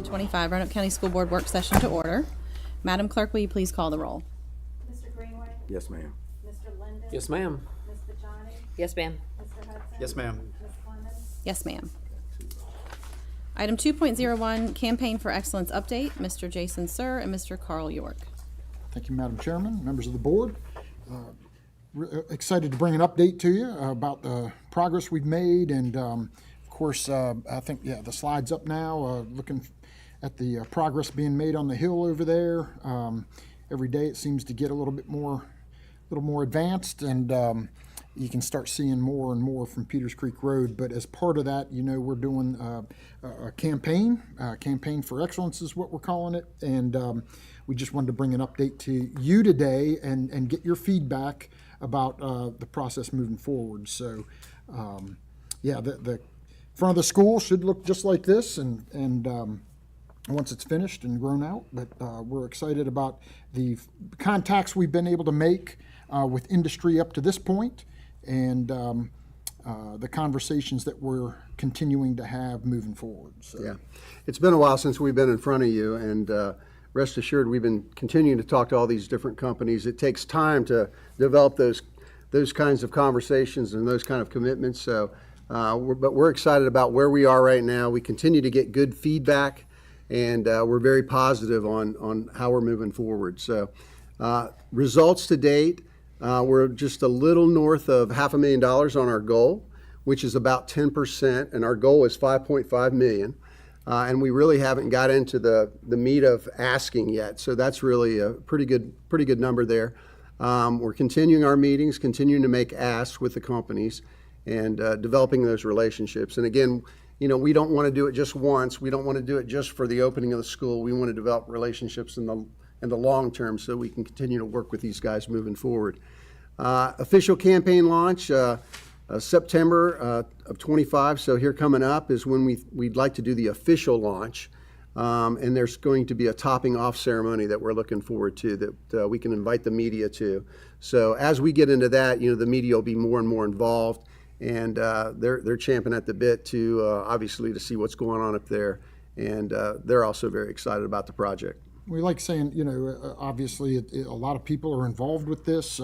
2025 Roanoke County School Board work session to order. Madam Clerk, will you please call the roll? Mr. Greenway? Yes, ma'am. Mr. Linden? Yes, ma'am. Ms. Bajani? Yes, ma'am. Mr. Hudson? Yes, ma'am. Ms. Clemens? Yes, ma'am. Item 2.01, Campaign for Excellence Update, Mr. Jason Sir and Mr. Carl York. Thank you, Madam Chairman, members of the board. Excited to bring an update to you about the progress we've made, and of course, I think the slide's up now. Looking at the progress being made on the hill over there. Every day it seems to get a little more advanced, and you can start seeing more and more from Peters Creek Road. But as part of that, we're doing a campaign for excellence is what we're calling it, and we just wanted to bring an update to you today and get your feedback about the process moving forward. So, the front of the school should look just like this, and once it's finished and grown out. But we're excited about the contacts we've been able to make with industry up to this point, and the conversations that we're continuing to have moving forward. So. Yeah, it's been a while since we've been in front of you, and rest assured we've been continuing to talk to all these different companies. It takes time to develop those kinds of conversations and those kind of commitments. So, but we're excited about where we are right now. We continue to get good feedback, and we're very positive on how we're moving forward. So, results to date, we're just a little north of $500,000 on our goal, which is about 10%, and our goal is $5.5 million. And we really haven't got into the meat of asking yet, so that's really a pretty good number there. We're continuing our meetings, continuing to make asks with the companies, and developing those relationships. And again, we don't want to do it just once. We don't want to do it just for the opening of the school. We want to develop relationships in the long term, so we can continue to work with these guys moving forward. Official campaign launch. September of 25, so here coming up is when we'd like to do the official launch, and there's going to be a topping off ceremony that we're looking forward to that we can invite the media to. So as we get into that, the media will be more and more involved, and they're champing at the bit to obviously to see what's going on up there, and they're also very excited about the project. We like saying, obviously a lot of people are involved with this.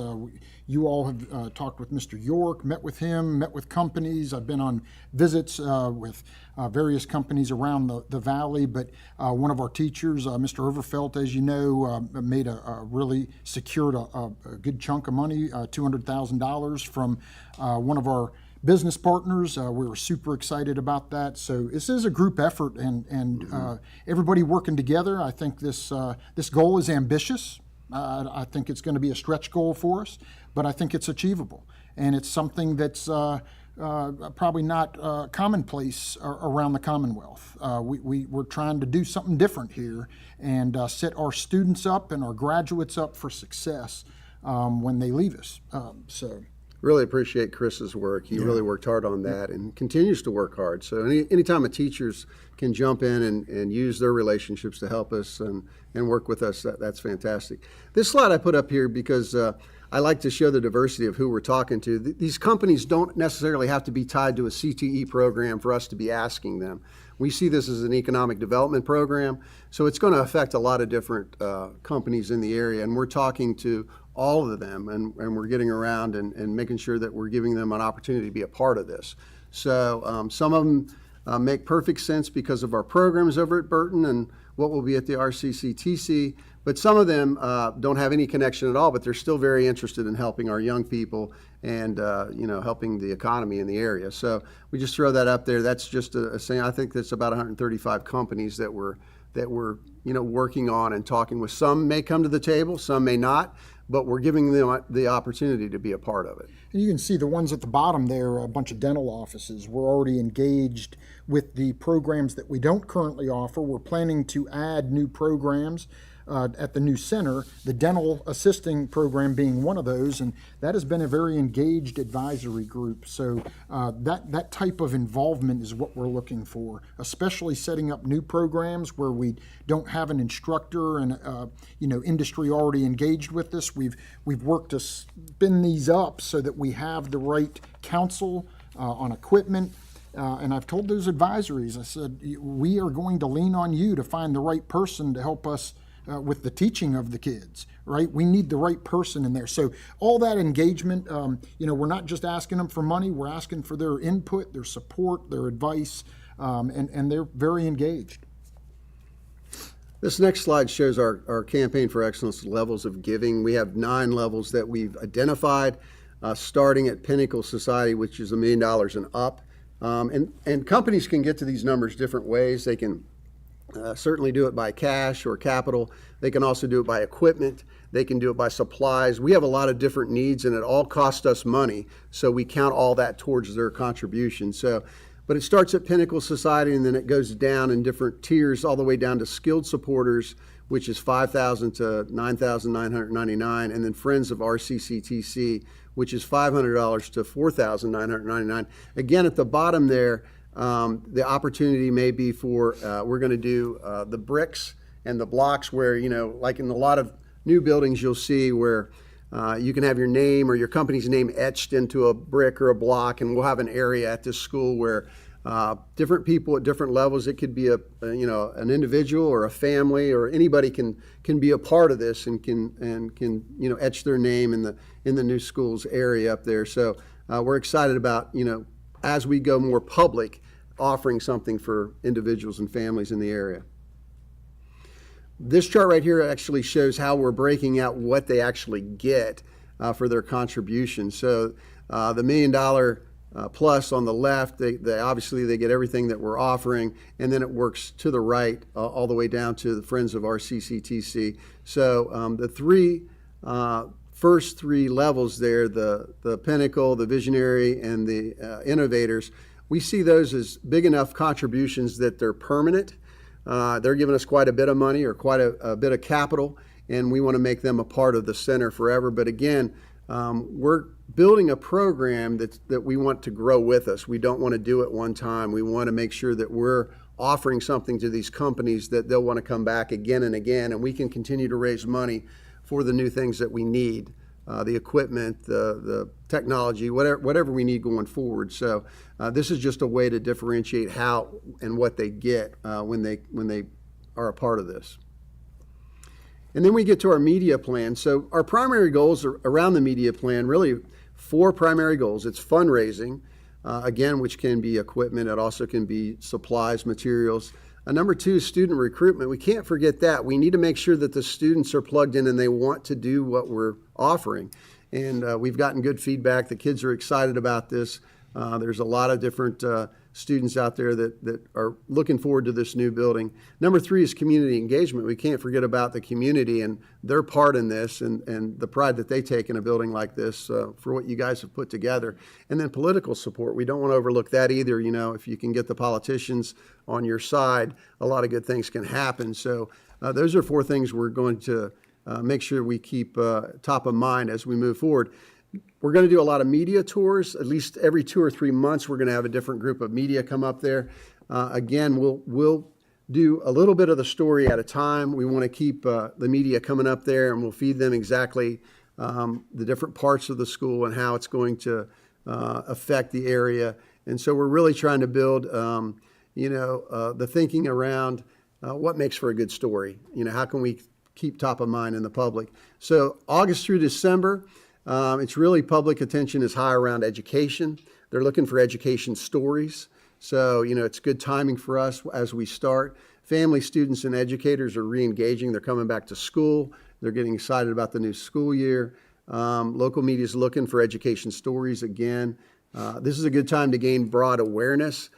You all have talked with Mr. York, met with him, met with companies. I've been on visits with various companies around the valley, but one of our teachers, Mr. Overfelt, as you know, made really secured a good chunk of money, $200,000 from one of our business partners. We were super excited about that. So this is a group effort, and everybody working together. I think this goal is ambitious. I think it's going to be a stretch goal for us, but I think it's achievable, and it's something that's probably not commonplace around the Commonwealth. We're trying to do something different here and set our students up and our graduates up for success when they leave us. Really appreciate Chris's work. He really worked hard on that and continues to work hard. So anytime a teachers can jump in and use their relationships to help us and work with us, that's fantastic. This slide I put up here because I like to show the diversity of who we're talking to. These companies don't necessarily have to be tied to a CTE program for us to be asking them. We see this as an economic development program, so it's going to affect a lot of different companies in the area, and we're talking to all of them, and we're getting around and making sure that we're giving them an opportunity to be a part of this. So some of them make perfect sense because of our programs over at Burton and what will be at the RCCTC, but some of them don't have any connection at all, but they're still very interested in helping our young people and helping the economy in the area. So we just throw that up there. That's just a saying. I think that's about 135 companies that we're working on and talking with. Some may come to the table, some may not, but we're giving them the opportunity to be a part of it. And you can see the ones at the bottom there, a bunch of dental offices. We're already engaged with the programs that we don't currently offer. We're planning to add new programs at the new center, the dental assisting program being one of those, and that has been a very engaged advisory group. So that type of involvement is what we're looking for, especially setting up new programs where we don't have an instructor and industry already engaged with this. We've worked to spin these up so that we have the right counsel on equipment And I've told those advisories, I said, we are going to lean on you to find the right person to help us with the teaching of the kids, right? We need the right person in there. So all that engagement, we're not just asking them for money, we're asking for their input, their support, their advice, and they're very engaged. This next slide shows our Campaign for Excellence levels of giving. We have 9 levels that we've identified, starting at Pinnacle Society, which is $1 million and up. And companies can get to these numbers different ways. They can certainly do it by cash or capital. They can also do it by equipment. They can do it by supplies. We have a lot of different needs, and it all costs us money, so we count all that towards their contribution. But it starts at Pinnacle Society, and then it goes down in different tiers all the way down to Skilled Supporters, which is $5,000 to $9,999, and then Friends of RCCTC, which is $500 to $4,999. Again, at the bottom there, the opportunity may be for, we're going to do the bricks and the blocks where, like in a lot of new buildings, you'll see where you can have your name or your company's name etched into a brick or a block, and we'll have an area at this school where different people at different levels, it could be an individual or a family or anybody can be a part of this and can etch their name in the new school's area up there. So we're excited about, as we go more public, offering something for individuals and families in the area. This chart right here actually shows how we're breaking out what they actually get for their contribution. So the $1 million plus on the left, they obviously they get everything that we're offering, and then it works to the right all the way down to the Friends of RCCTC. So the first three levels there, the Pinnacle, the Visionary, and the Innovators, we see those as big enough contributions that they're permanent. They're giving us quite a bit of money or quite a bit of capital, and we want to make them a part of the center forever. But again, we're building a program that we want to grow with us. We don't want to do it one time. We want to make sure that we're offering something to these companies that they'll want to come back again and again, and we can continue to raise money for the new things that we need, the equipment, the technology, whatever we need going forward. So this is just a way to differentiate how and what they get when they are a part of this. And then we get to our media plan. So our primary goals are around the media plan, really 4 primary goals. It's fundraising, again, which can be equipment. It also can be supplies, materials. Number 2 is student recruitment. We can't forget that. We need to make sure that the students are plugged in and they want to do what we're offering. And we've gotten good feedback. The kids are excited about this. There's a lot of different students out there that are looking forward to this new building. Number 3 is community engagement. We can't forget about the community and their part in this and the pride that they take in a building like this for what you guys have put together. And then political support. We don't want to overlook that either. If you can get the politicians on your side, a lot of good things can happen. So those are 4 things we're going to make sure we keep top of mind as we move forward. We're going to do a lot of media tours. At least every 2 or 3 months, we're going to have a different group of media come up there. Again, we'll do a little bit of the story at a time. We want to keep the media coming up there, and we'll feed them exactly the different parts of the school and how it's going to affect the area. And so we're really trying to build, the thinking around what makes for a good story. How can we keep top of mind in the public? So August through December, it's really public attention is high around education. They're looking for education stories. So, it's good timing for us as we start. Family, students, and educators are re-engaging. They're coming back to school. They're getting excited about the new school year. Local media is looking for education stories again. This is a good time to gain broad awareness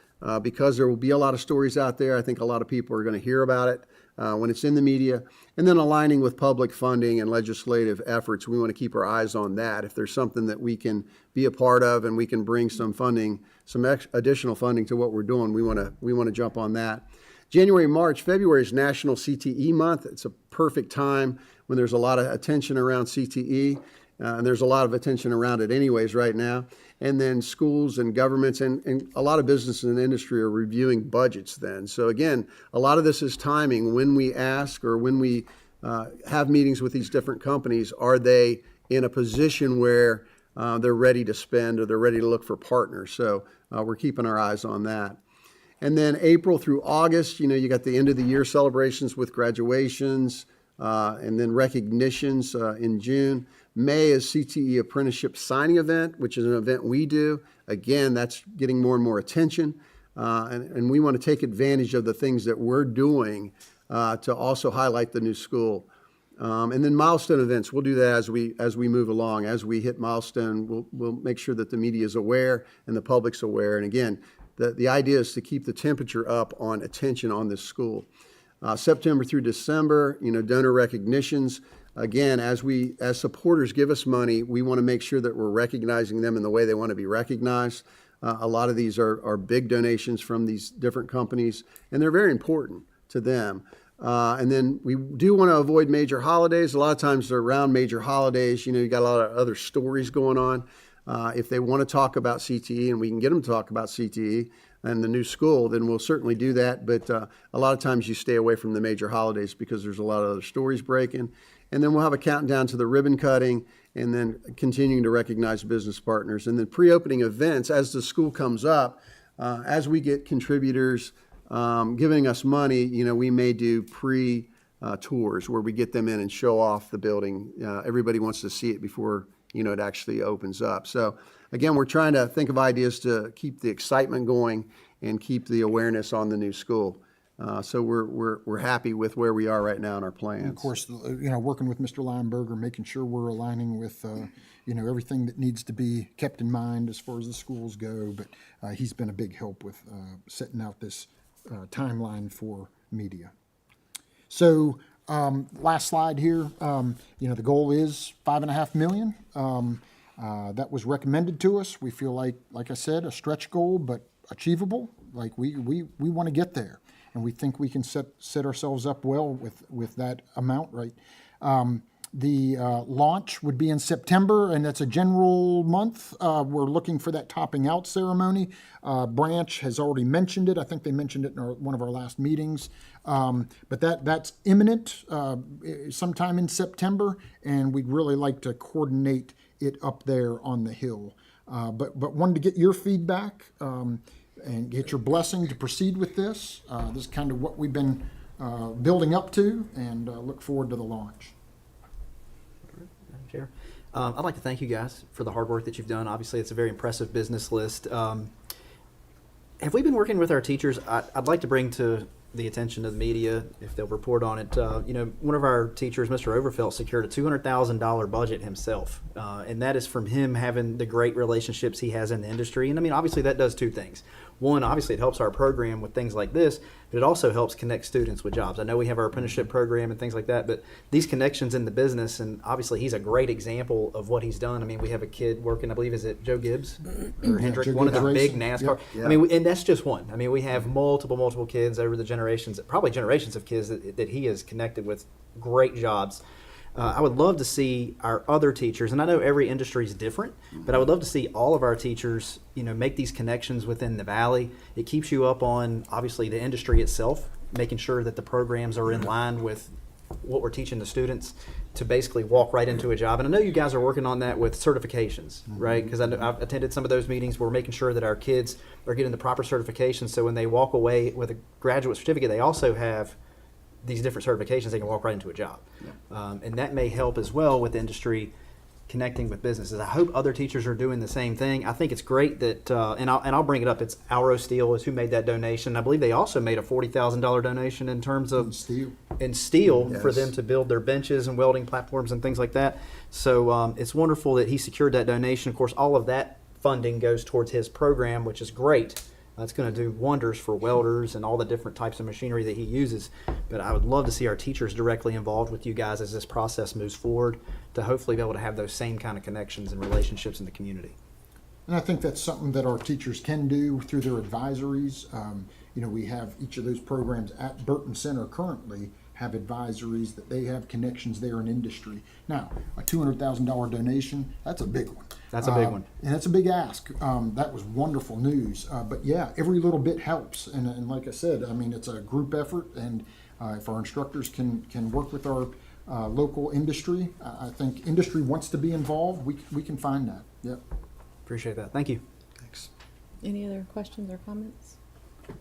because there will be a lot of stories out there. I think a lot of people are going to hear about it when it's in the media. And then aligning with public funding and legislative efforts, we want to keep our eyes on that. If there's something that we can be a part of and we can bring some funding, additional funding to what we're doing, we want to jump on that. January, March, February is National CTE Month. It's a perfect time when there's a lot of attention around CTE, and there's a lot of attention around it anyways right now. And then schools and governments and a lot of business and industry are reviewing budgets then. So again, a lot of this is timing. When we ask or when we have meetings with these different companies, are they in a position where they're ready to spend or they're ready to look for partners. So we're keeping our eyes on that. And then April through August, you got the end of the year celebrations with graduations and then recognitions in June. May is CTE apprenticeship signing event, which is an event we do. Again, that's getting more and more attention. And we want to take advantage of the things that we're doing to also highlight the new school. And then milestone events, we'll do that as we move along. As we hit milestone, we'll make sure that the media is aware and the public's aware. And again, the idea is to keep the temperature up on attention on this school. September through December, donor recognitions. Again, as supporters give us money, we want to make sure that we're recognizing them in the way they want to be recognized. A lot of these are big donations from these different companies, and they're very important to them. And then we do want to avoid major holidays. A lot of times they're around major holidays. You got a lot of other stories going on. If they want to talk about CTE and we can get them to talk about CTE and the new school, then we'll certainly do that. But a lot of times you stay away from the major holidays because there's a lot of other stories breaking. And then we'll have a countdown to the ribbon cutting and then continuing to recognize business partners. And then pre-opening events as the school comes up, as we get contributors giving us money, we may do tours where we get them in and show off the building. Everybody wants to see it before it actually opens up. So again, we're trying to think of ideas to keep the excitement going and keep the awareness on the new school. So we're happy with where we are right now in our plans. And of course, working with Mr. Lineberger, making sure we're aligning with, everything that needs to be kept in mind as far as the schools go. But he's been a big help with setting out this timeline for media. So last slide here, the goal is $5.5 million. That was recommended to us. We feel like I said, a stretch goal, but achievable. Like we want to get there. And we think we can set ourselves up well with that amount, right? The launch would be in September, and that's a general month. We're looking for that topping out ceremony. Branch has already mentioned it. I think they mentioned it in one of our last meetings. But that's imminent sometime in September, and we'd really like to coordinate it up there on the hill. But wanted to get your feedback and get your blessing to proceed with this. This is kind of what we've been building up to, and look forward to the launch. Madam Chair, I'd like to thank you guys for the hard work that you've done. Obviously, it's a very impressive business list. Have we been working with our teachers? I'd like to bring to the attention of the media, if they'll report on it. One of our teachers, Mr. Overfelt, secured a $200,000 budget himself, and that is from him having the great relationships he has in the industry. And obviously that does two things. One, obviously it helps our program with things like this, but it also helps connect students with jobs. I know we have our apprenticeship program and things like that, but these connections in the business, and obviously he's a great example of what he's done. We have a kid working, I believe, is it Joe Gibbs or Hendrick, Joe one Gibbs of the big Racing. NASCAR. Yep. And that's just one. We have multiple kids over the generations, probably generations of kids that he has connected with great jobs. I would love to see our other teachers, and I know every industry is different, but I would love to see all of our teachers, make these connections within the Valley. It keeps you up on, obviously, the industry itself, making sure that the programs are in line with what we're teaching the students to basically walk right into a job. And I know you guys are working on that with certifications, right? Because I've attended some of those meetings where we're making sure that our kids are getting the proper certifications, so when they walk away with a graduate certificate, they also have these different certifications, they can walk right into a job. Yeah. And that may help as well with industry connecting with businesses. I hope other teachers are doing the same thing. I think it's great that, and I'll bring it up, it's Auro Steel is who made that donation. I believe they also made a $40,000 donation in terms of steel Yes. for them to build their benches and welding platforms and things like that. So it's wonderful that he secured that donation. Of course, all of that funding goes towards his program, which is great. It's going to do wonders for welders and all the different types of machinery that he uses. But I would love to see our teachers directly involved with you guys as this process moves forward to hopefully be able to have those same kind of connections and relationships in the community. And I think that's something that our teachers can do through their advisories. We have each of those programs at Burton Center currently have advisories that they have connections there in industry. Now, a $200,000 donation, that's a big one. That's a big one. And it's a big ask. That was wonderful news. But yeah, every little bit helps. And like I said, it's a group effort. And if our instructors can work with our local industry, I think industry wants to be involved. We can find that. Yep. Appreciate that. Thank you. Thanks. Any other questions or comments?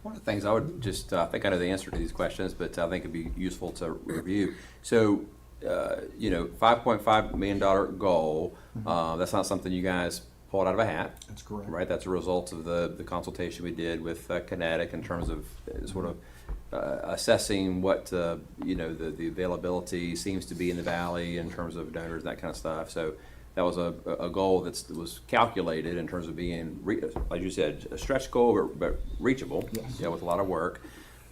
One of the things I would just, I think I know the answer to these questions, but I think it'd be useful to review. So, $5.5 million goal, that's not something you guys pulled out of a hat. That's correct. Right, that's a result of the consultation we did with Kinetic in terms of sort of assessing what, the availability seems to be in the valley in terms of donors, that kind of stuff. So that was a goal that was calculated in terms of being, like you said, a stretch goal, but reachable, Yes. with a lot of work.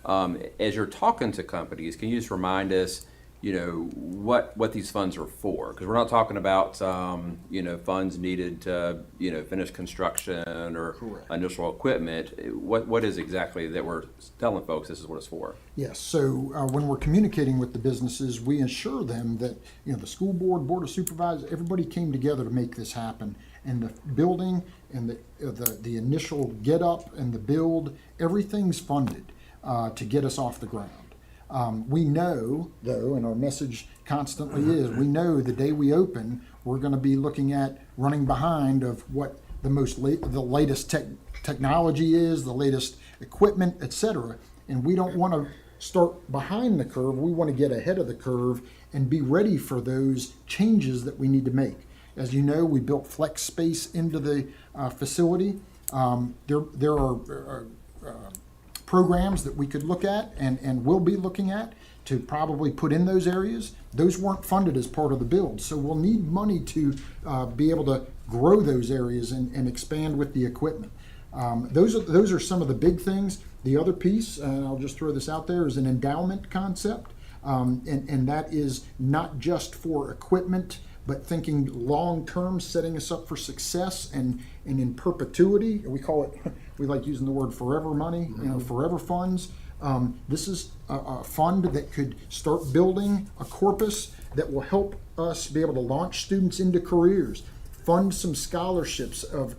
As you're talking to companies, can you just remind us, what these funds are for? Because we're not talking about, funds needed to, finish construction or Correct. initial equipment. What is exactly that we're telling folks this is what it's for? Yes, so when we're communicating with the businesses, we assure them that, the school board, board of supervisors, everybody came together to make this happen. And the building and the initial get up and the build, everything's funded to get us off the ground. We know, though, and our message constantly is, we know the day we open, we're going to be looking at running behind of what the latest technology is, the latest equipment, etc. And we don't want to start behind the curve. We want to get ahead of the curve and be ready for those changes that we need to make. As you know, we built flex space into the facility. There are programs that we could look at and will be looking at to probably put in those areas. Those weren't funded as part of the build, so we'll need money to be able to grow those areas and expand with the equipment. Those are some of the big things. The other piece, and I'll just throw this out there, is an endowment concept, and that is not just for equipment, but thinking long-term, setting us up for success and in perpetuity. We call it, we like using the word forever money, forever funds. This is a fund that could start building a corpus that will help us be able to launch students into careers, fund some scholarships of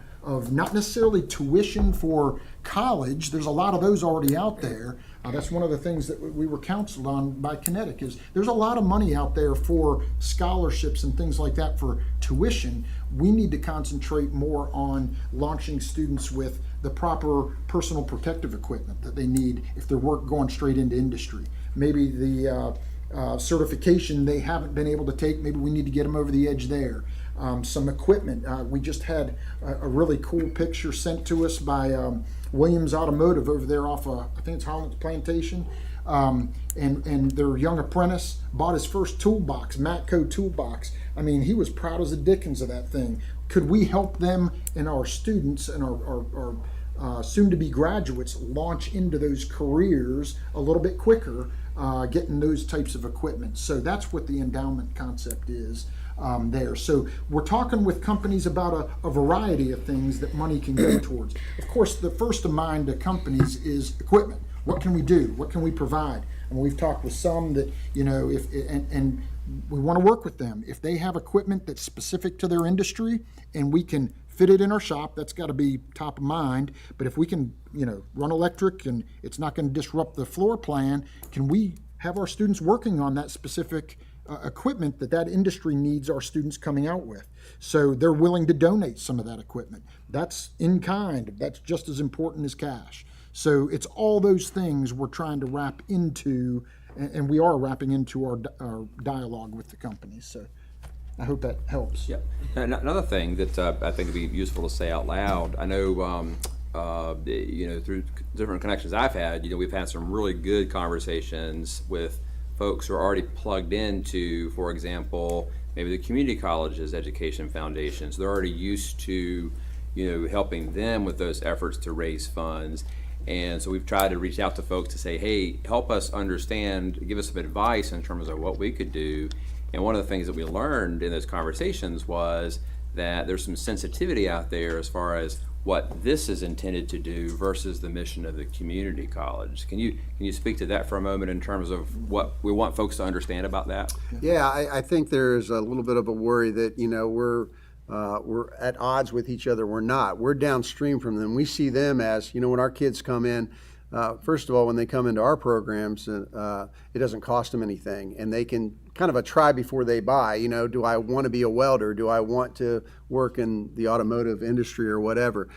not necessarily tuition for college. There's a lot of those already out there. That's one of the things that we were counseled on by Kinetic is there's a lot of money out there for scholarships and things like that for tuition. We need to concentrate more on launching students with the proper personal protective equipment that they need if they're going straight into industry. Maybe the certification they haven't been able to take, maybe we need to get them over the edge there. Some equipment. We just had a really cool picture sent to us by Williams Automotive over there off of, I think it's Holland's Plantation. And their young apprentice bought his first toolbox, Matco toolbox. I mean, he was proud as the dickens of that thing. Could we help them and our students and our soon-to-be graduates launch into those careers a little bit quicker, getting those types of equipment? So that's what the endowment concept is. There. So we're talking with companies about a variety of things that money can go towards. Of course, the first of mind to companies is equipment. What can we do? What can we provide? And we've talked with some that, if and we want to work with them. If they have equipment that's specific to their industry and we can fit it in our shop, that's got to be top of mind. But if we can, run electric and it's not going to disrupt the floor plan, can we have our students working on that specific equipment that industry needs our students coming out with? So they're willing to donate some of that equipment. That's in kind. That's just as important as cash. So it's all those things we're trying to wrap into, and we are wrapping into our dialogue with the companies. So I hope that helps. Yep. Another thing that I think would be useful to say out loud, I know, through different connections I've had, we've had some really good conversations with folks who are already plugged into, for example, maybe the community colleges education foundations. They're already used to, helping them with those efforts to raise funds. And so we've tried to reach out to folks to say, hey, help us understand, give us some advice in terms of what we could do. And one of the things that we learned in those conversations was that there's some sensitivity out there as far as what this is intended to do versus the mission of the community college. Can you speak to that for a moment in terms of what we want folks to understand about that? Yeah, I think there's a little bit of a worry that, we're at odds with each other. We're not. We're downstream from them. We see them as, when our kids come in, first of all, when they come into our programs, it doesn't cost them anything, and they can kind of a try before they buy. You know, do I want to be a welder? Do I want to work in the automotive industry or whatever?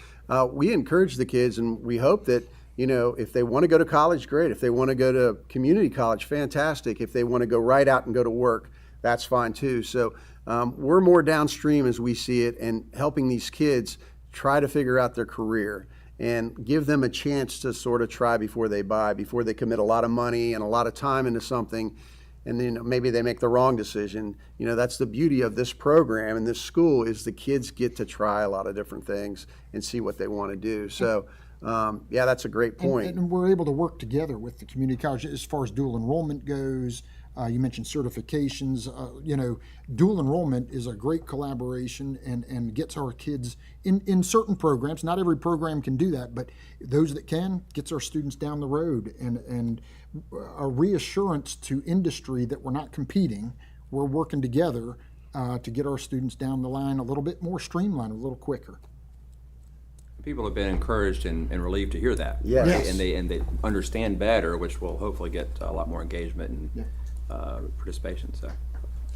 We encourage the kids, and we hope that, you know, if they want to go to college, great. If they want to go to community college, fantastic. If they want to go right out and go to work, that's fine too. So we're more downstream as we see it, and helping these kids try to figure out their career and give them a chance to sort of try before they buy, before they commit a lot of money and a lot of time into something, and then maybe they make the wrong decision. You know, that's the beauty of this program and this school, is the kids get to try a lot of different things and see what they want to do. So, yeah, that's a great point. And we're able to work together with the community college as far as dual enrollment goes. You mentioned certifications. You know, dual enrollment is a great collaboration and gets our kids in certain programs. Not every program can do that, but those that can, gets our students down the road, and a reassurance to industry that we're not competing. We're working together to get our students down the line a little bit more streamlined, a little quicker. People have been encouraged and relieved to hear that. Yes. right? Yes. And they understand better, which will hopefully get a lot more engagement and participation. So.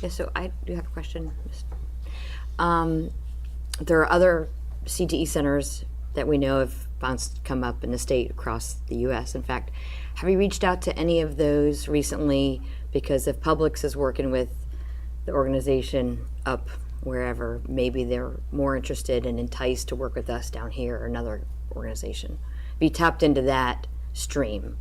Yeah, so I do have a question. There are other CTE centers that we know have come up in the state across the U.S. In fact, have you reached out to any of those recently? Because if Publix is working with the organization up wherever, maybe they're more interested and enticed to work with us down here or another organization. Be tapped into that stream.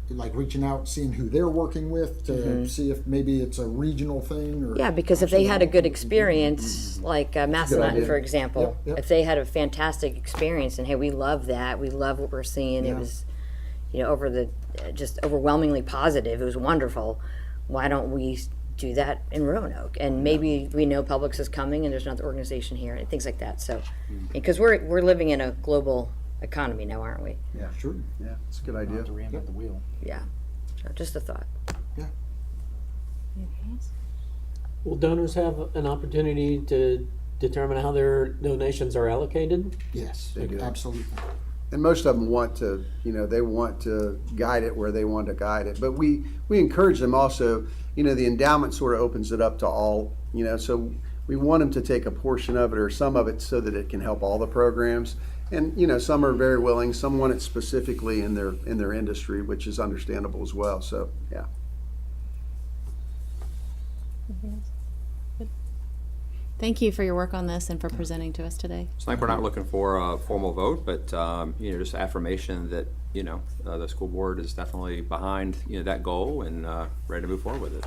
Like reaching out, seeing who they're working with to see if maybe it's a regional thing, or Yeah, because if they had a good experience, like Massanutten, idea. for example, Yep. if they had a fantastic experience and hey, we love that, we love what we're seeing, it was, you know, just overwhelmingly positive, it was wonderful. Why don't we do that in Roanoke? And maybe we know Publix is coming and there's another organization here and things like that. So, because we're living in a global economy now, aren't we? Yeah, sure. Yeah, it's a good idea. To reinvent the wheel. Yeah. So just a thought. Will donors have an opportunity to determine how their donations are allocated? yes, They do. absolutely. And most of them want to, you know, they want to guide it where they want to guide it. But we encourage them also, you know, the endowment sort of opens it up to all, you know, so we want them to take a portion of it or some of it so that it can help all the programs. And, you know, some are very willing, some want it specifically in their industry, which is understandable as well. So, yeah. Thank you for your work on this and for presenting to us today. So I think we're not looking for a formal vote, but you know, just affirmation that, you know, the school board is definitely behind, you know, that goal and ready to move forward with it.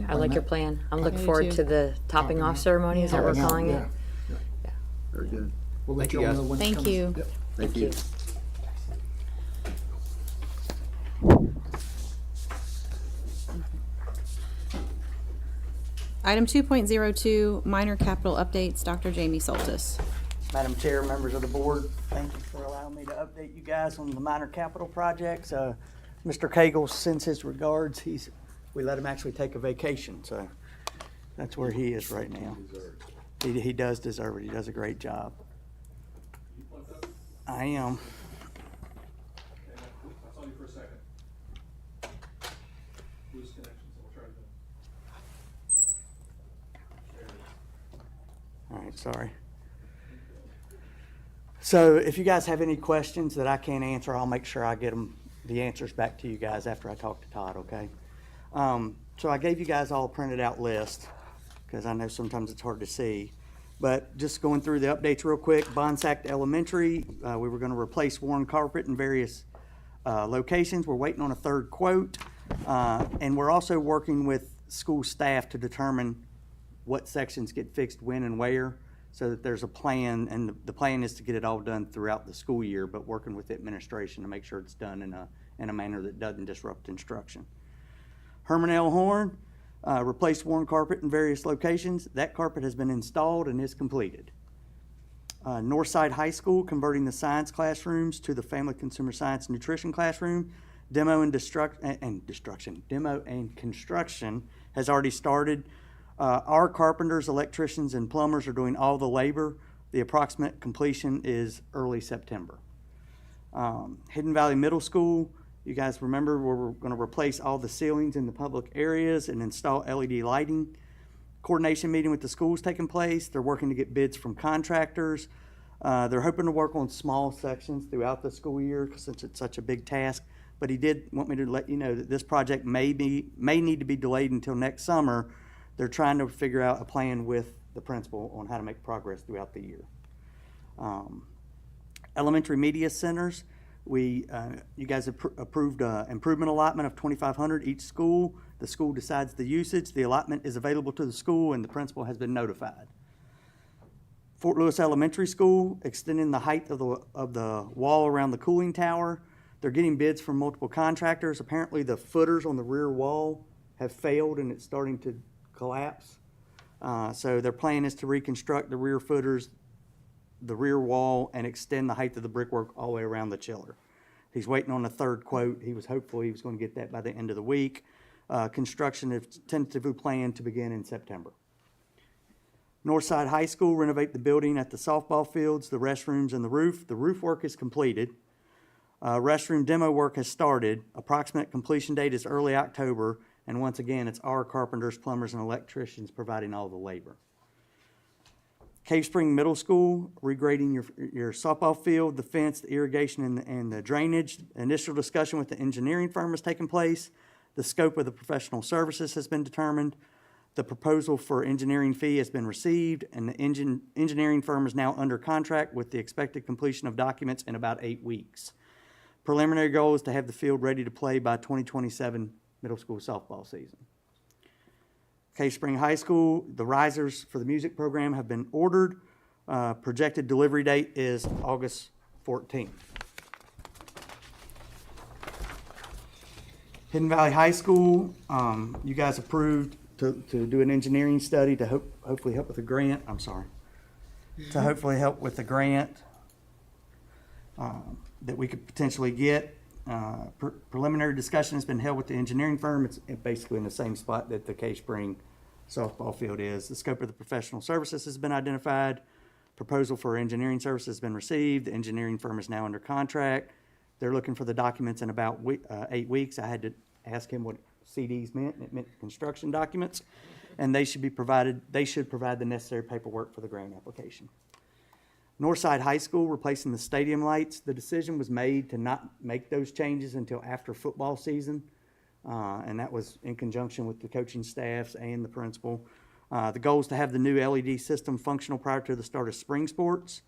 I like your plan. I'm looking do forward too. to the topping off ceremony, is that what we're calling it? Yeah. Very good. We'll let Thank you, you all guys. know when it Thank comes. you. Yep. Thank you. Item 2.02, minor capital updates, Dr. Jamie Soltis. Madam Chair, members of the board, thank you for allowing me to update you guys on the minor capital projects. Mr. Cagle sends his regards. We let him actually take a vacation, so that's where he is right now. He does deserve it. He does a great job. I am. I saw you for a second. Loose connection, so we'll try to. All right, sorry. So if you guys have any questions that I can't answer, I'll make sure I get the answers back to you guys after I talk to Todd, okay? So I gave you guys all a printed out list because I know sometimes it's hard to see. But just going through the updates real quick, Bonsack Elementary, we were going to replace worn carpet in various locations. We're waiting on a third quote. And we're also working with school staff to determine what sections get fixed when and where, so that there's a plan, and the plan is to get it all done throughout the school year, but working with the administration to make sure it's done in a manner that doesn't disrupt instruction. Herman L. Horn, replaced worn carpet in various locations. That carpet has been installed and is completed. Northside High School, converting the science classrooms to the Family Consumer Science Nutrition classroom. Demo and construction has already started. Our carpenters, electricians, and plumbers are doing all the labor. The approximate completion is early September. Hidden Valley Middle School You guys remember we're going to replace all the ceilings in the public areas and install LED lighting. Coordination meeting with the schools taking place. They're working to get bids from contractors. They're hoping to work on small sections throughout the school year since it's such a big task. But he did want me to let you know that this project may need to be delayed until next summer. They're trying to figure out a plan with the principal on how to make progress throughout the year. Elementary media centers, you guys approved improvement allotment of $2,500 each school. The school decides the usage. The allotment is available to the school, and the principal has been notified. Fort Lewis Elementary School, extending the height of the wall around the cooling tower. They're getting bids from multiple contractors. Apparently, the footers on the rear wall have failed, and it's starting to collapse. So their plan is to reconstruct the rear footers, the rear wall, and extend the height of the brickwork all the way around the chiller. He's waiting on a third quote. He was hopeful he was going to get that by the end of the week. Construction is tentatively planned to begin in September. Northside High School, renovate the building at the softball fields, the restrooms, and the roof. The roof work is completed. Restroom demo work has started. Approximate completion date is early October. And once again, it's our carpenters, plumbers, and electricians providing all the labor. Cave Spring Middle School, regrading your softball field, the fence, the irrigation, and the drainage. Initial discussion with the engineering firm has taken place. The scope of the professional services has been determined. The proposal for engineering fee has been received, and the engineering firm is now under contract with the expected completion of documents in about 8 weeks. Preliminary goal is to have the field ready to play by 2027 middle school softball season. Cave Spring High School, the risers for the music program have been ordered. Projected delivery date is August 14th. Hidden Valley High School, you guys approved to do an engineering study to hopefully help with the grant. To hopefully help with the grant that we could potentially get. Preliminary discussion has been held with the engineering firm. It's basically in the same spot that the Cave Spring softball field is. The scope of the professional services has been identified. Proposal for engineering services has been received. The engineering firm is now under contract. They're looking for the documents in about 8 weeks. I had to ask him what CDs meant, and it meant construction documents. And they should provide the necessary paperwork for the grant application. Northside High School, replacing the stadium lights. The decision was made to not make those changes until after football season. And that was in conjunction with the coaching staffs and the principal. The goal is to have the new LED system functional prior to the start of spring sports.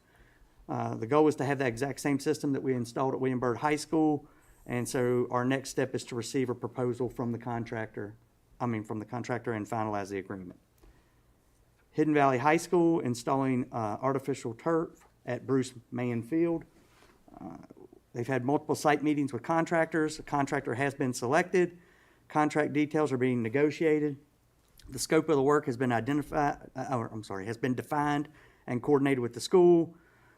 The goal is to have that exact same system that we installed at William Byrd High School. And so our next step is to receive a proposal from the contractor and finalize the agreement. Hidden Valley High School, installing artificial turf at Bruce Mann Field. They've had multiple site meetings with contractors. A contractor has been selected. Contract details are being negotiated. The scope of the work has been defined and coordinated with the school.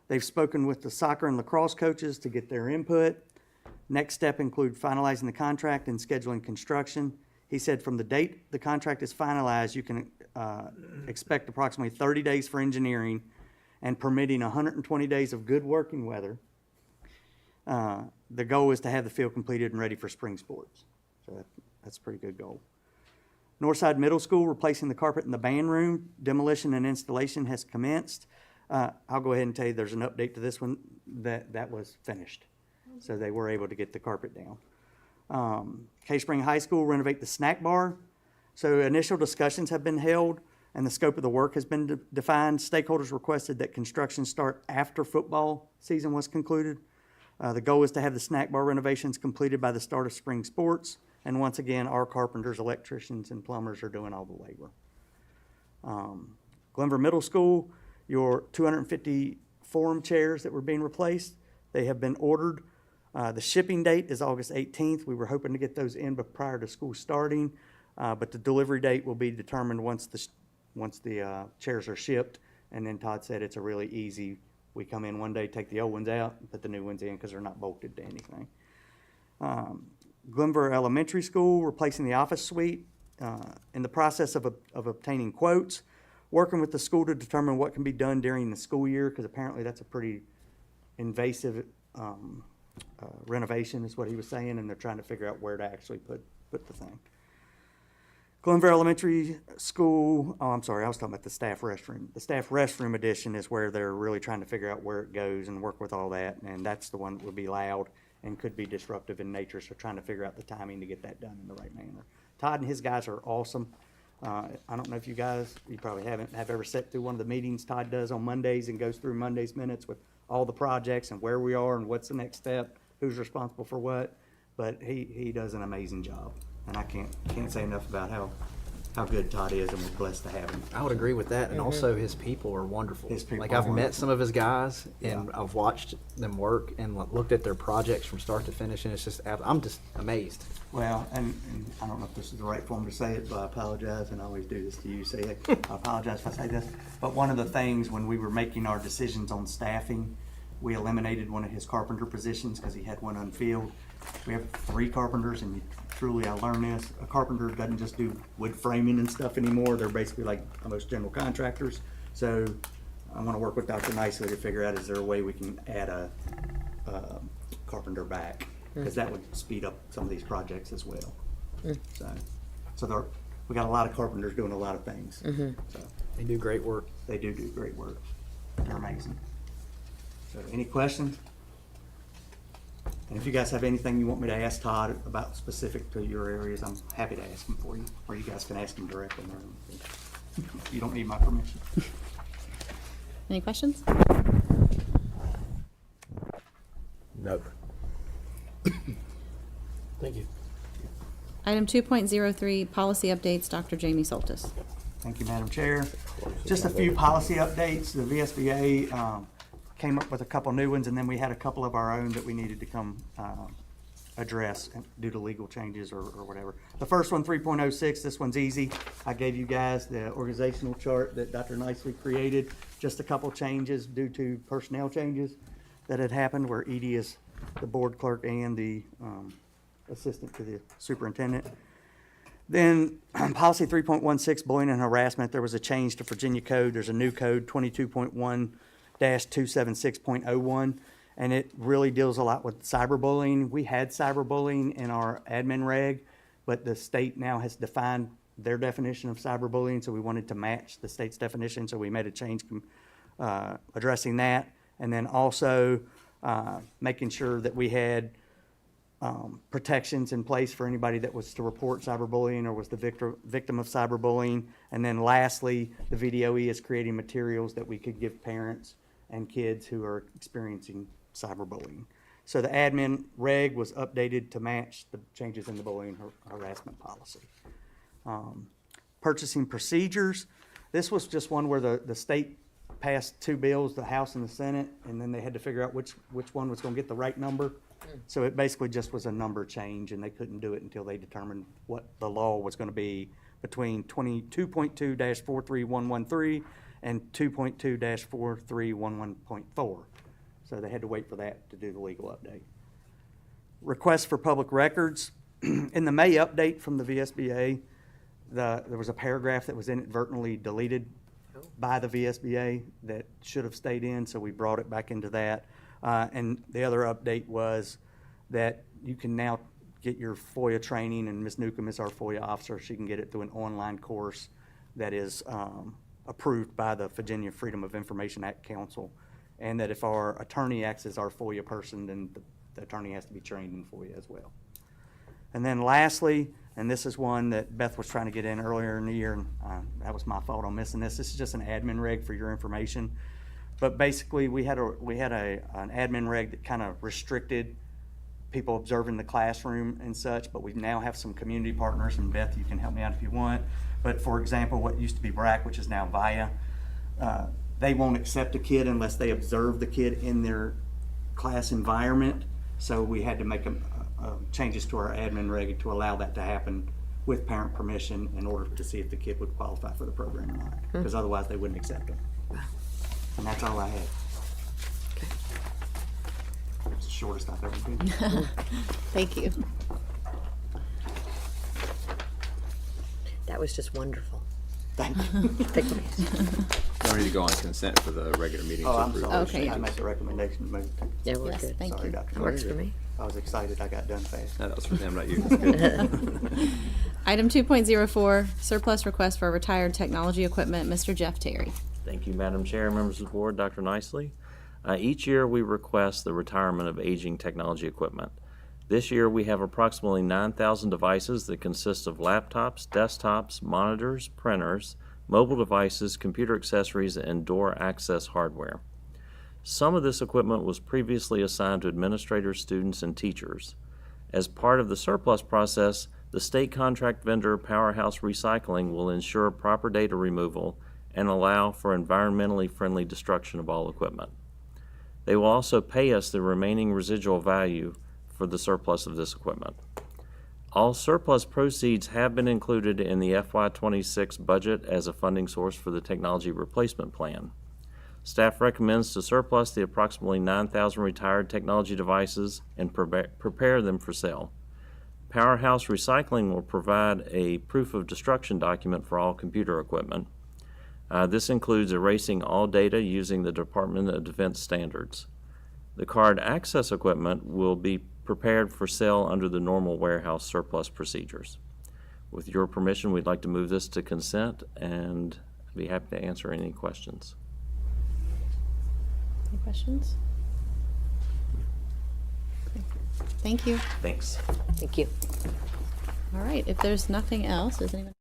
They've spoken with the soccer and lacrosse coaches to get their input. Next step include finalizing the contract and scheduling construction. He said from the date the contract is finalized, you can expect approximately 30 days for engineering and permitting 120 days of good working weather. The goal is to have the field completed and ready for spring sports. So that's a pretty good goal. Northside Middle School, replacing the carpet in the band room. Demolition and installation has commenced. I'll go ahead and tell you there's an update to this one that was finished. So they were able to get the carpet down. Cave Spring High School, renovate the snack bar. So initial discussions have been held and the scope of the work has been defined. Stakeholders requested that construction start after football season was concluded. The goal is to have the snack bar renovations completed by the start of spring sports. And once again, our carpenters, electricians, and plumbers are doing all the labor. Glenver Middle School, your 250 forum chairs that were being replaced, they have been ordered. The shipping date is August 18th. We were hoping to get those in prior to school starting, but the delivery date will be determined once the chairs are shipped. And then Todd said it's a really easy, we come in one day, take the old ones out, and put the new ones in because they're not bolted to anything. Glenver Elementary School, replacing the office suite. In the process of obtaining quotes, working with the school to determine what can be done during the school year, because apparently that's a pretty invasive renovation is what he was saying, and they're trying to figure out where to actually put the thing. Glenville Elementary School, oh, I'm sorry, I was talking about the staff restroom. The staff restroom addition is where they're really trying to figure out where it goes and work with all that, and that's the one that would be loud and could be disruptive in nature, so trying to figure out the timing to get that done in the right manner. Todd and his guys are awesome. I don't know if you guys, you probably have ever sat through one of the meetings Todd does on Mondays and goes through Monday's minutes with all the projects and where we are and what's the next step, who's responsible for what, but he does an amazing job. And I can't say enough about how good Todd is, and we're blessed to have him. I would agree with that, and also his people are wonderful. His people like are I've met wonderful. some of his guys, and Yeah. I've watched them work and looked at their projects from start to finish, and it's just I'm just amazed. Well, and I don't know if this is the right form to say it, but I apologize, and I always do this to you, say it. I apologize if I say this. But one of the things when we were making our decisions on staffing, we eliminated one of his carpenter positions because he had one unfilled. We have 3 carpenters, and truly I learned this. A carpenter doesn't just do wood framing and stuff anymore. They're basically like most general contractors. So I want to work with Dr. Nicely to figure out, is there a way we can add a carpenter back? Because that would speed up some of these projects as well. So we got a lot of carpenters doing a lot of things. So They do great work. they do great work. They're amazing. So any questions? And if you guys have anything you want me to ask Todd about specific to your areas, I'm happy to ask him for you, or you guys can ask him directly. You don't need my permission. Any questions? No. Thank you. Item 2.03, policy updates, Dr. Jamie Soltis. Thank you, Madam Chair. Just a few policy updates. The VSBA came up with a couple new ones, and then we had a couple of our own that we needed to come address due to legal changes or whatever. The first one, 3.06, this one's easy. I gave you guys the organizational chart that Dr. Nicely created. Just a couple changes due to personnel changes that had happened where Edie is the board clerk and the assistant to the superintendent. Then policy 3.16, bullying and harassment, there was a change to Virginia code. There's a new code, 22.1-276.01, and it really deals a lot with cyberbullying. We had cyberbullying in our admin reg, but the state now has defined their definition of cyberbullying, so we wanted to match the state's definition, so we made a change addressing that. And then also making sure that we had protections in place for anybody that was to report cyberbullying or was the victim of cyberbullying. And then lastly, the VDOE is creating materials that we could give parents and kids who are experiencing cyberbullying. So the admin reg was updated to match the changes in the bullying harassment policy. Purchasing procedures, this was just one where the state passed 2 bills, the House and the Senate, and then they had to figure out which one was going to get the right number. So it basically just was a number change, and they couldn't do it until they determined what the law was going to be between 22.2-43113 and 2.2-43111.4. So they had to wait for that to do the legal update. Request for public records. In the May update from the VSBA, there was a paragraph that was inadvertently deleted by the VSBA that should have stayed in, so we brought it back into that. And the other update was that you can now get your FOIA training, and Ms. Newcomb is our FOIA officer. She can get it through an online course that is approved by the Virginia Freedom of Information Act Council. And that if our attorney acts as our FOIA person, then the attorney has to be trained in FOIA as well. And then lastly, and this is one that Beth was trying to get in earlier in the year, and that was my fault on missing this. This is just an admin reg for your information. But basically, we had an admin reg that kind of restricted people observing the classroom and such, but we now have some community partners, and Beth, you can help me out if you want. But for example, what used to be BRAC, which is now VIA, they won't accept a kid unless they observe the kid in their class environment. So we had to make changes to our admin reg to allow that to happen with parent permission in order to see if the kid would qualify for the program or not, because otherwise they wouldn't accept them. And that's all I had. It's the shortest I've ever been. Thank you. That was just wonderful. Thank you. Thank you. We need to go on consent for the regular meeting. Oh, to I'm approve sorry. those Okay. I changes. make the recommendation to move. Yeah, we're Yes, good. thank Sorry, you. Dr. Works Carter. for me. I was excited I got done fast. No, that was for them, not you. That's good. Item 2.04, surplus request for retired technology equipment, Mr. Jeff Terry. Thank you, Madam Chair, members of the board, Dr. Nicely. Each year, we request the retirement of aging technology equipment. This year, we have approximately 9,000 devices that consist of laptops, desktops, monitors, printers, mobile devices, computer accessories, and door access hardware. Some of this equipment was previously assigned to administrators, students, and teachers. As part of the surplus process, the state contract vendor Powerhouse Recycling will ensure proper data removal and allow for environmentally friendly destruction of all equipment. They will also pay us the remaining residual value for the surplus of this equipment. All surplus proceeds have been included in the FY26 budget as a funding source for the technology replacement plan. Staff recommends to surplus the approximately 9,000 retired technology devices and prepare them for sale. Powerhouse Recycling will provide a proof of destruction document for all computer equipment. This includes erasing all data using the Department of Defense standards. The card access equipment will be prepared for sale under the normal warehouse surplus procedures. With your permission, we'd like to move this to consent and be happy to answer any questions. Any questions? Thank you. Thanks. Thank you. All right, if there's nothing else, does anyone?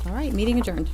All right, meeting adjourned.